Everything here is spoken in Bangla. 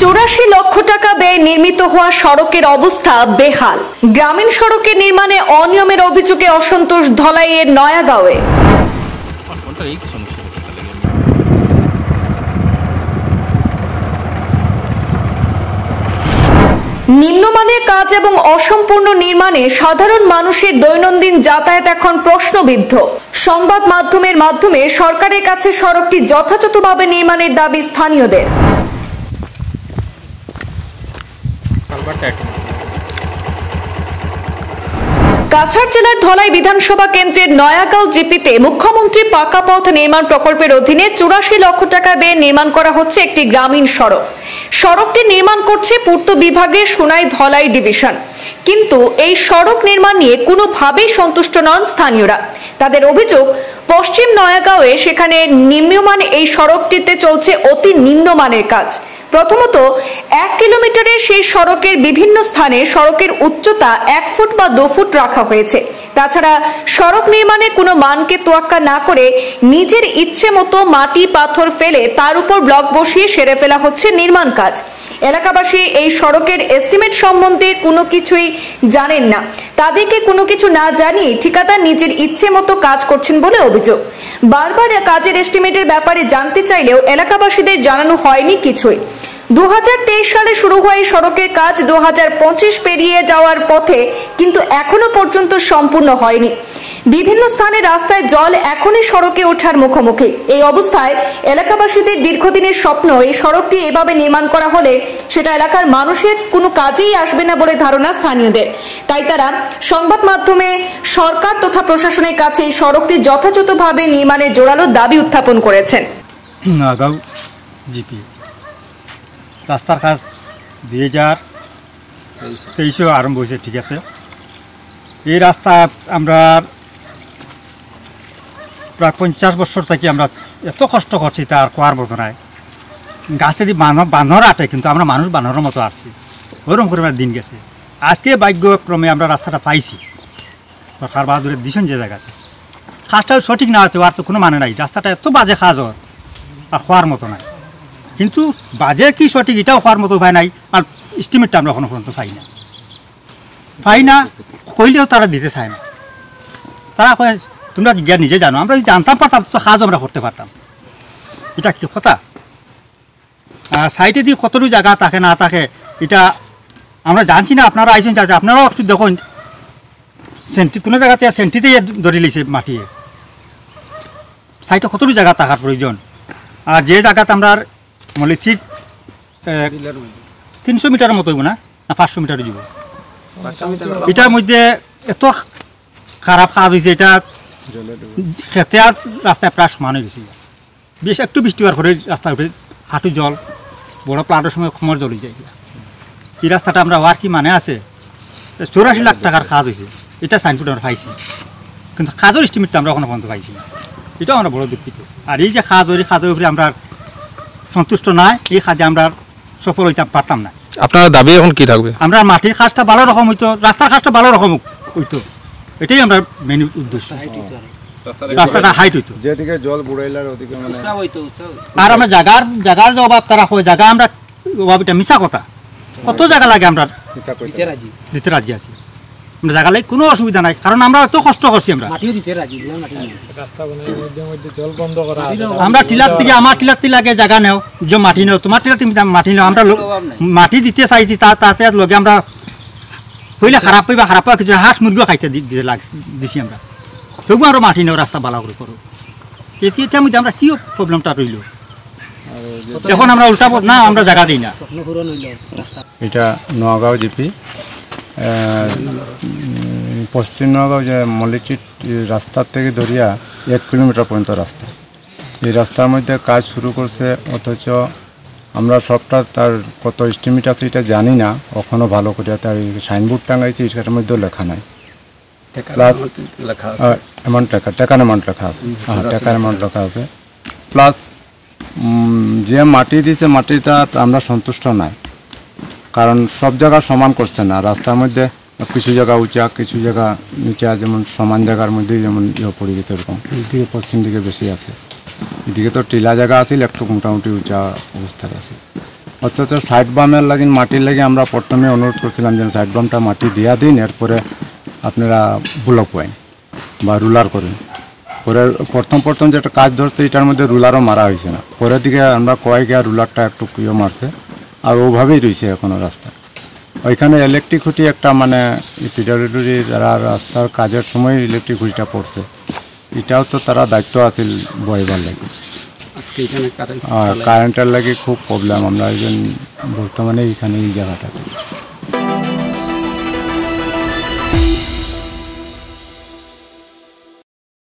84 লক্ষ টাকা ব্যয়ে নির্মিত হওয়া সড়কের অবস্থা বেহাল। গ্রামীণ সড়কের নির্মাণে অনিয়মের অভিযোগে অসন্তোষ ধলাইয়ের নয়াগাঁওয়ে। নিম্নমানের কাজ এবং অসম্পূর্ণ নির্মাণে সাধারণ মানুষের দৈনন্দিন যাতায়াত এখন প্রশ্নবিদ্ধ। সংবাদ মাধ্যমের মাধ্যমে সরকারের কাছে সড়কটি যথাযথভাবে নির্মাণের দাবি স্থানীয়দের। কাছাড় জেলার ধলাই বিধানসভা কেন্দ্রের নয়াগাঁও জিপিতে মুখ্যমন্ত্রী পাকা পথ নির্মাণ প্রকল্পের অধীনে 84 লক্ষ টাকা ব্যয়ে নির্মাণ করা হচ্ছে একটি গ্রামীণ সড়ক। সড়কটি নির্মাণ করছে পূর্ত বিভাগের সোনাই ধলাই ডিভিশন। কিন্তু এই সড়ক নির্মাণ নিয়ে কোনোভাবেই সন্তুষ্ট নন স্থানীয়রা। তাদের অভিযোগ, পশ্চিম নয়াগাঁওয়ে সেখানে নিম্নমান এই সড়কটিতে চলছে অতি নিম্নমানের কাজ। প্রথমত, 1 কিলোমিটারের সেই সড়কের বিভিন্ন স্থানে সড়কের উচ্চতা 1 ফুট বা 2 ফুট রাখা হয়েছে। তাছাড়া সড়ক নির্মাণে কোনো মানকে তোয়াক্কা না করে নিজের ইচ্ছে মতো মাটি পাথর ফেলে তার উপর ব্লক বসিয়ে সেরে ফেলা হচ্ছে নির্মাণ কাজ। এলাকাবাসী এই সড়কের এস্টিমেট সম্বন্ধে কোনো কিছুই জানেন না। তাদেরকে কোনো কিছু না জানিয়ে ঠিকাদার নিজের ইচ্ছে মতো কাজ করছেন বলে অভিযোগ। বারবার কাজের এস্টিমেটের ব্যাপারে জানতে চাইলেও এলাকাবাসীদের জানানো হয়নি কিছুই। 2023 সালে শুরু হয় সড়কের কাজ 2025 পেরিয়ে যাওয়ার পথে, কিন্তু এখনো পর্যন্ত সম্পূর্ণ হয়নি। বিভিন্ন স্থানে রাস্তায় জল এখনই সড়কে ওঠার মুখোমুখি। এই অবস্থায় এলাকাবাসীদের দীর্ঘদিনের স্বপ্ন এই সড়কটি এভাবে নির্মাণ করা হলে সেটা এলাকার মানুষের কোনো কাজেই আসবে না বলে ধারণা স্থানীয়দের। তাই তারা সংবাদ মাধ্যমে সরকার তথা প্রশাসনের কাছে এই সড়কটি যথাযথভাবে নির্মাণের জোরালো দাবি উত্থাপন করেছেন। নয়াগাঁও জিপি রাস্তার কাজ 2023 আরম্ভ হয়েছে, ঠিক আছে। এই রাস্তা আমরা প্রায় 50 বছর থেকে আমরা এত কষ্ট করছি, তার কোয়ার মতো নাই। গাছে দিয়ে বানর আটে, কিন্তু আমরা মানুষ বানরের মতো আসছি, ওইরকম করে দিন গেছে। আজকে ভাগ্যক্রমে আমরা রাস্তাটা পাইছি, সরকার বাহাদুরের দিছেন যে জায়গাতে। কাজটা সঠিক না হতে আর তো কোনো মানে নাই। রাস্তাটা এত বাজে কাজ হয় আর হওয়ার মতো নাই। কিন্তু বাজে কি সঠিক এটাও হওয়ার মতো উপায় নাই। আর এস্টিমেটটা আমরা এখনো পর্যন্ত পাই না কইলেও তারা দিতে চায় না। তারা কয় তোমরা গিয়া নিজে জানো। আমরা যদি জানতাম পারতাম তো কাজ আমরা করতে পারতাম। এটা কি কথা? সাইডে দিয়ে কতটুকু জায়গা থাকে না থাকে এটা আমরা জানছি না। আপনারা আইসেন, আপনারাও একটু দেখুন, সেন্টি কোনো জায়গাতে সেন্টিতে ধরে লিছে মাটিয়ে। সাইডে কতটুকু জায়গা থাকার প্রয়োজন। আর যে জায়গাতে আমরা মলি সিট 300 মিটারের মতো হইব না 500 মিটার দিব। এটার মধ্যে এত খারাপ কাজ হয়েছে, এটা খেতে আর রাস্তায় প্রায় সমান হয়ে গেছে। বেশ একটু বৃষ্টি হওয়ার পরে রাস্তার উপরে হাঁটু জল, বড় প্লান্টের সময় খমর জল হয়ে যায়। এই রাস্তাটা আমরা হওয়ার কি মানে আছে? 84 লাখ টাকার কাজ হয়েছে, এটা সাইনবোর্ড আমরা পাইছি, কিন্তু কাজের এস্টিমেটটা আমরা এখনো পর্যন্ত পাইছি না। এটাও আমরা বড় দুঃখিত। আর এই যে কাজ ওই কাজের উপরে আমরা সন্তুষ্ট নয়, এই কাজে আমরা সফল হইতে পারতাম না। আপনার দাবি এখন কি থাকবে? আমরা মাটির কাজটা ভালো রকম হইতো, রাস্তার কাজটা ভালো রকম হইতো, এটাই আমরা মেন উদ্দেশ্য। রাস্তাটা হাইট হইতো, যেদিকে জল বুড়াইলার ওদিকে মানে আর আমরা জায়গার যে অভাব তারা হয়, জায়গা আমরা অভাব, এটা মিশা কথা। কত জায়গা লাগে আমরা দিতে রাজি আছি। আমরা জায়গা লাগে কোনো অসুবিধা নাই, কারণ আমরা এত কষ্ট করছি। আমরা টিলার দিকে আমার টিলার লাগে জায়গা নেও, যে মাটি নেও, তোমার টিলার মাটি নেও। আমরা মাটি দিতে চাইছি, তাতে লগে আমরা কইলে খারাপ পাইবা, খারাপ পাওয়া কিছু হাঁস মুরগিও খাইতে দিতে দিছি আমরা। তবুও আমরা মাটি নেও, রাস্তা ভালো করে করো। এটার মধ্যে আমরা কি প্রবলেমটা রইল? এখন আমরা উল্টা না, আমরা জায়গা দিই না। এটা নয়াগাঁও জিপি পশ্চিম নয়াগাঁও যে মল্লিচিট রাস্তার থেকে ধরিয়া 1 কিলোমিটার পর্যন্ত রাস্তা। এই রাস্তার মধ্যে কাজ শুরু করছে, অথচ আমরা সবটা তার কত এস্টিমেট আছে এটা জানি না। কখনো ভালো করে তার সাইনবোর্ড টাঙাইছে, এটার মধ্যেও লেখা নাই। প্লাস অ্যামাউন্ট লেখা, টাকার অ্যামাউন্ট লেখা আছে, হ্যাঁ টাকার অ্যামাউন্ট লেখা আছে। প্লাস যে মাটি দিয়েছে মাটিটা আমরা সন্তুষ্ট নাই, কারণ সব জায়গা সমান করছে না। রাস্তার মধ্যে কিছু জায়গা উঁচা, কিছু জায়গা নিচা, যেমন সমান জায়গার মধ্যেই যেমন পড়ে গেছে এরকম। এদিকে পশ্চিম দিকে বেশি আছে, এদিকে তো টিলা জায়গা আছে, একটু মোটামুটি উঁচা অবস্থায় আছে। অথচ সাইড বামের লাগিন মাটির লাগে আমরা প্রথমে অনুরোধ করছিলাম যে সাইড বামটা মাটি দিয়া দিন, এরপরে আপনারা ব্লক পয়েন্ট বা রুলার করুন। পরে প্রথম যেটা কাজ ধরছে এটার মধ্যে রুলারও মারা হয়েছে না, পরের দিকে আমরা কয়েক রুলারটা একটু মারছে, আর ওভাবেই রয়েছে এখনও রাস্তা। ওইখানে ইলেকট্রিক খুঁটি একটা মানে পিডব্লিউডি যারা রাস্তার কাজের সময় ইলেকট্রিক খুঁটিটা পড়ছে, এটাও তো তারা দায়িত্ব আছে বইবার লাগে। আর কারেন্টের লাগে খুব প্রবলেম আমরা বর্তমানে এইখানে এই জায়গাটাতে।